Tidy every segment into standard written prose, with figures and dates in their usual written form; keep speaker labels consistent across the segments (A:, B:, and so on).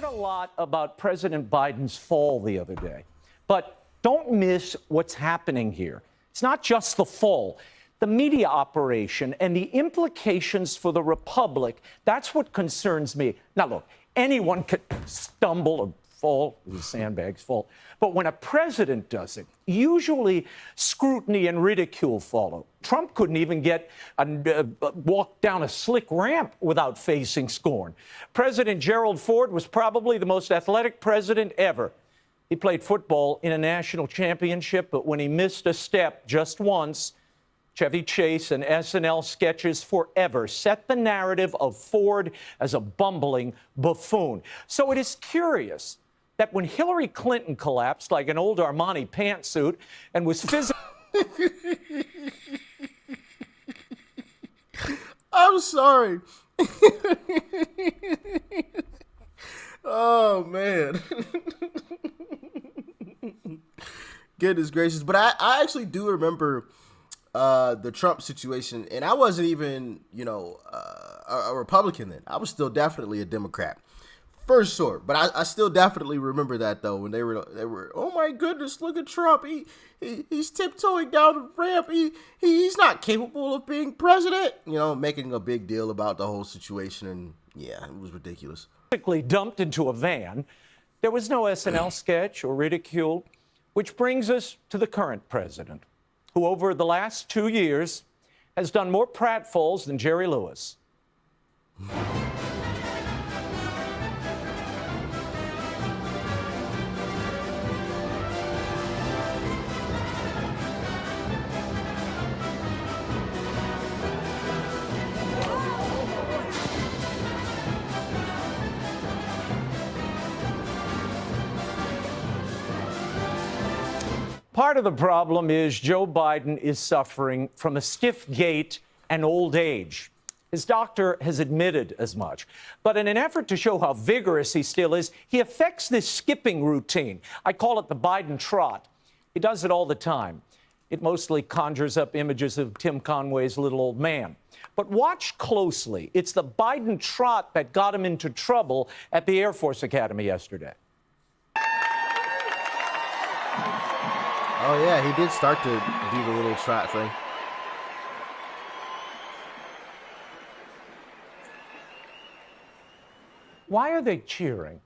A: a lot about President Biden's fall the other day, but don't miss what's happening here. It's not just the fall. The media operation and the implications for the republic, that's what concerns me. Now, look, anyone could stumble or fall, the sandbags fall. But when a president does it, usually scrutiny and ridicule follow. Trump couldn't even walk down a slick ramp without facing scorn. President Gerald Ford was probably the most athletic president ever. He played football in a national championship, but when he missed a step just once, Chevy Chase and SNL sketches forever set the narrative of Ford as a bumbling buffoon. So it is curious that when Hillary Clinton collapsed like an old Armani pantsuit and was physically...
B: I'm sorry. Oh, man. Goodness gracious. But I actually do remember the Trump situation, and I wasn't even, a Republican then. I was still definitely a Democrat, for sure. But I still definitely remember that, though, when they were, oh my goodness, look at Trump. He's tiptoeing down the ramp. He's not capable of being president. Making a big deal about the whole situation, and yeah, it was ridiculous.
A: Dumped into a van. There was no SNL sketch or ridicule, which brings us to the current president, who over the last 2 years has done more pratfalls than Jerry Lewis. Part of the problem is Joe Biden is suffering from a stiff gait and old age. His doctor has admitted as much. But in an effort to show how vigorous he still is, he affects this skipping routine. I call it the Biden trot. He does it all the time. It mostly conjures up images of Tim Conway's little old man. But watch closely. It's the Biden trot that got him into trouble at the Air Force Academy yesterday.
B: Oh, yeah, he did start to do the little trot thing.
A: Why are they cheering?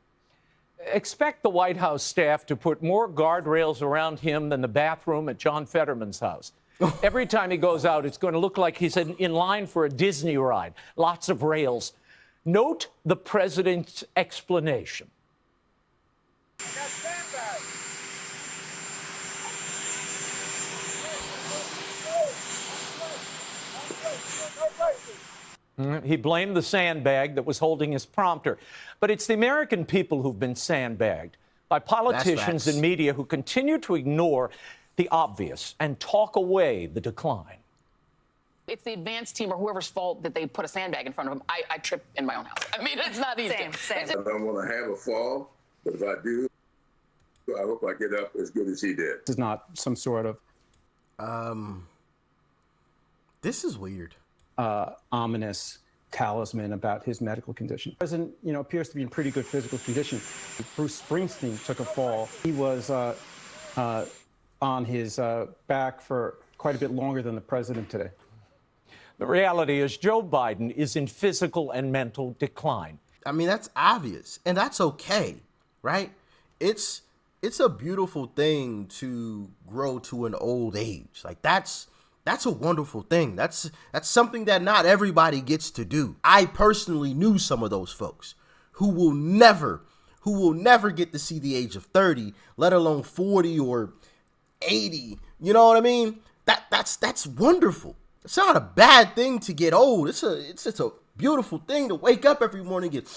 A: Expect the White House staff to put more guardrails around him than the bathroom at John Fetterman's house. Every time he goes out, it's going to look like he's in line for a Disney ride. Lots of rails. Note the president's explanation. He blamed the sandbag that was holding his prompter. But it's the American people who've been sandbagged by politicians and media who continue to ignore the obvious and talk away the decline.
C: It's the advance team or whoever's fault that they put a sandbag in front of them. I trip in my own house. I mean, it's not easy.
D: Same. I don't want to have a fall, but if I do, I hope I get up as good as he did.
E: This is not some sort of...
B: This is weird.
E: Ominous talisman about his medical condition. The president, appears to be in pretty good physical condition. Bruce Springsteen took a fall. He was on his back for quite a bit longer than the president today.
A: The reality is Joe Biden is in physical and mental decline.
B: I mean, that's obvious, and that's okay, right? It's a beautiful thing to grow to an old age. Like that's a wonderful thing. That's something that not everybody gets to do. I personally knew some of those folks who will never get to see the age of 30, let alone 40 or 80. You know what I mean? That's wonderful. It's not a bad thing to get old. It's a beautiful thing to wake up every morning and get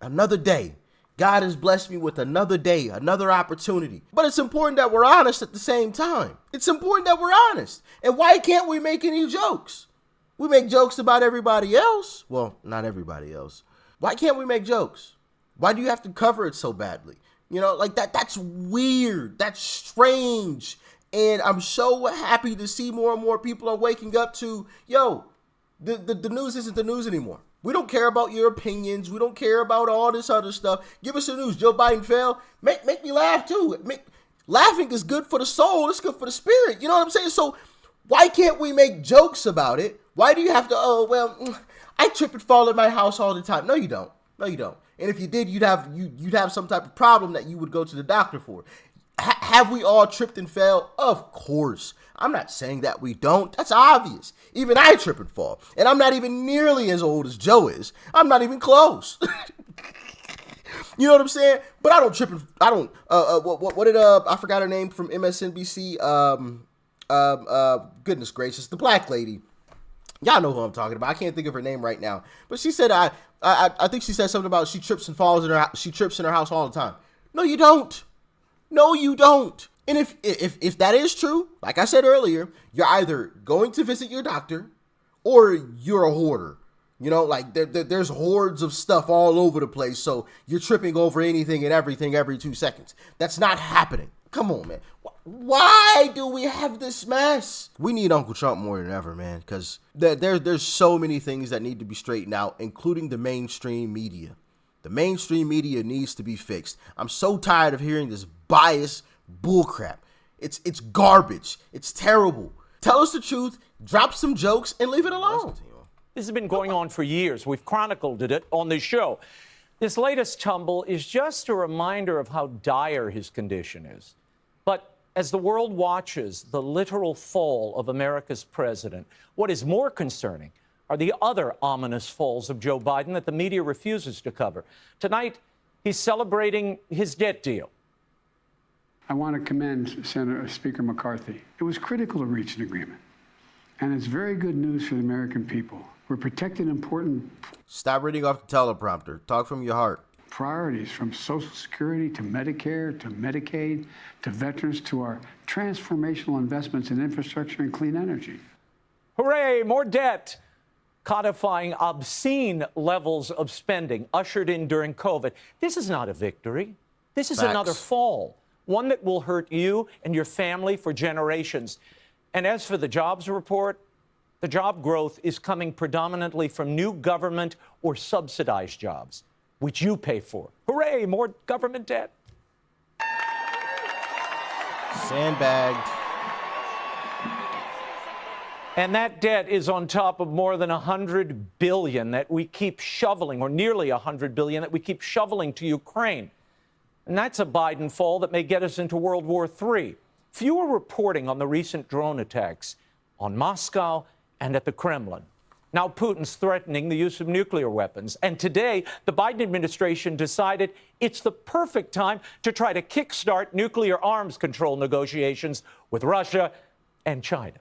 B: another day. God has blessed me with another day, another opportunity. But it's important that we're honest at the same time. It's important that we're honest. And why can't we make any jokes? We make jokes about everybody else. Well, not everybody else. Why can't we make jokes? Why do you have to cover it so badly? That's weird. That's strange. And I'm so happy to see more and more people are waking up to, the news isn't the news anymore. We don't care about your opinions. We don't care about all this other stuff. Give us the news. Joe Biden fell. Make me laugh too. Laughing is good for the soul. It's good for the spirit. You know what I'm saying? So why can't we make jokes about it? Why do you have to, oh, well, I trip and fall in my house all the time. No, you don't. No, you don't. And if you did, you'd have some type of problem that you would go to the doctor for. Have we all tripped and fell? Of course. I'm not saying that we don't. That's obvious. Even I trip and fall. And I'm not even nearly as old as Joe is. I'm not even close. You know what I'm saying? But I don't trip and I don't what did I forgot her name from MSNBC. Goodness gracious, the black lady. Y'all know who I'm talking about. I can't think of her name right now. But she said I think she said something about she trips and falls in her house all the time. No, you don't. No, you don't. And if that is true, like I said earlier, you're either going to visit your doctor or you're a hoarder. You know, like there's hordes of stuff all over the place. So you're tripping over anything and everything every 2 seconds. That's not happening. Come on, man. Why do we have this mess? We need Uncle Trump more than ever, man, because there's so many things that need to be straightened out, including the mainstream media. The mainstream media needs to be fixed. I'm so tired of hearing this biased bullcrap. It's garbage. It's terrible. Tell us the truth, drop some jokes, and leave it alone.
A: This has been going on for years. We've chronicled it on this show. This latest tumble is just a reminder of how dire his condition is. But as the world watches the literal fall of America's president, what is more concerning are the other ominous falls of Joe Biden that the media refuses to cover. Tonight, he's celebrating his debt deal.
F: I want to commend Speaker McCarthy. It was critical to reach an agreement. And it's very good news for the American people. We're protecting important
B: Stop reading off the teleprompter. Talk from your heart.
F: priorities, from Social Security to Medicare to Medicaid to veterans to our transformational investments in infrastructure and clean energy.
A: Hooray, more debt. Codifying obscene levels of spending ushered in during COVID. This is not a victory. This is
B: Facts.
A: another fall, one that will hurt you and your family for generations. And as for the jobs report, the job growth is coming predominantly from new government or subsidized jobs, which you pay for. Hooray, more government debt.
B: Sandbagged.
A: And that debt is on top of more than $100 billion that we keep shoveling, or nearly $100 billion that we keep shoveling to Ukraine. And that's a Biden fall that may get us into World War III. Fewer reporting on the recent drone attacks on Moscow and at the Kremlin. Now Putin's threatening the use of nuclear weapons. And today, the Biden administration decided it's the perfect time to try to kickstart nuclear arms control negotiations with Russia and China.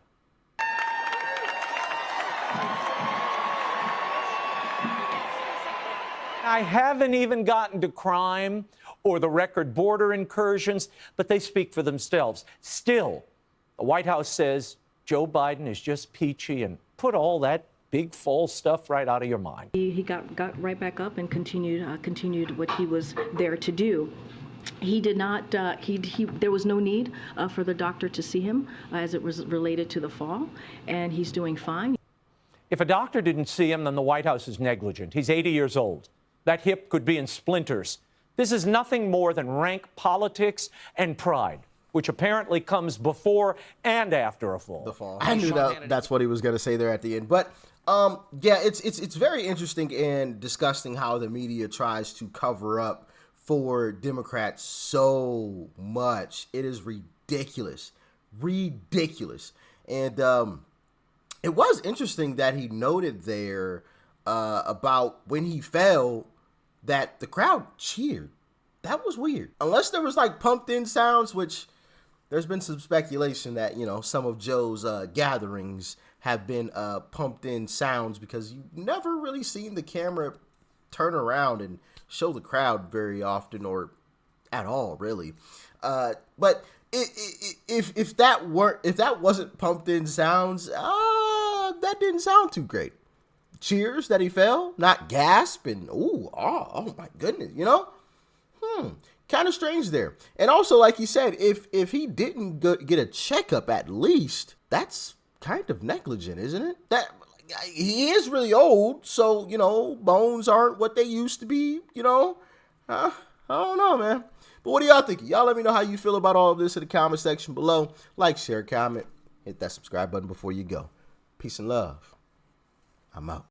A: I haven't even gotten to crime or the record border incursions, but they speak for themselves. Still, the White House says Joe Biden is just peachy and put all that big false stuff right out of your mind.
G: He got right back up and continued what he was there to do. He did not, there was no need for the doctor to see him as it was related to the fall, and he's doing fine.
A: If a doctor didn't see him, then the White House is negligent. He's 80 years old. That hip could be in splinters. This is nothing more than rank politics and pride, which apparently comes before and after a fall.
B: The fall. I knew that's what he was going to say there at the end. But yeah, it's very interesting and disgusting how the media tries to cover up for Democrats so much. It is ridiculous. Ridiculous. And it was interesting that he noted there about when he fell that the crowd cheered. That was weird. Unless there was like pumped in sounds, which there's been some speculation that, you know, some of Joe's gatherings have been pumped in sounds, because you've never really seen the camera turn around and show the crowd very often, or at all, really. But if that wasn't pumped in sounds, that didn't sound too great. Cheers that he fell, not gasp and oh my goodness, you know? Kind of strange there. And also, like he said, if he didn't get a checkup at least, that's kind of negligent, isn't it? That he is really old, so, you know, bones aren't what they used to be, you know. I don't know, man. But what do y'all think? Y'all let me know how you feel about all of this in the comment section below. Like, share, comment, hit that subscribe button before you go. Peace and love. I'm out.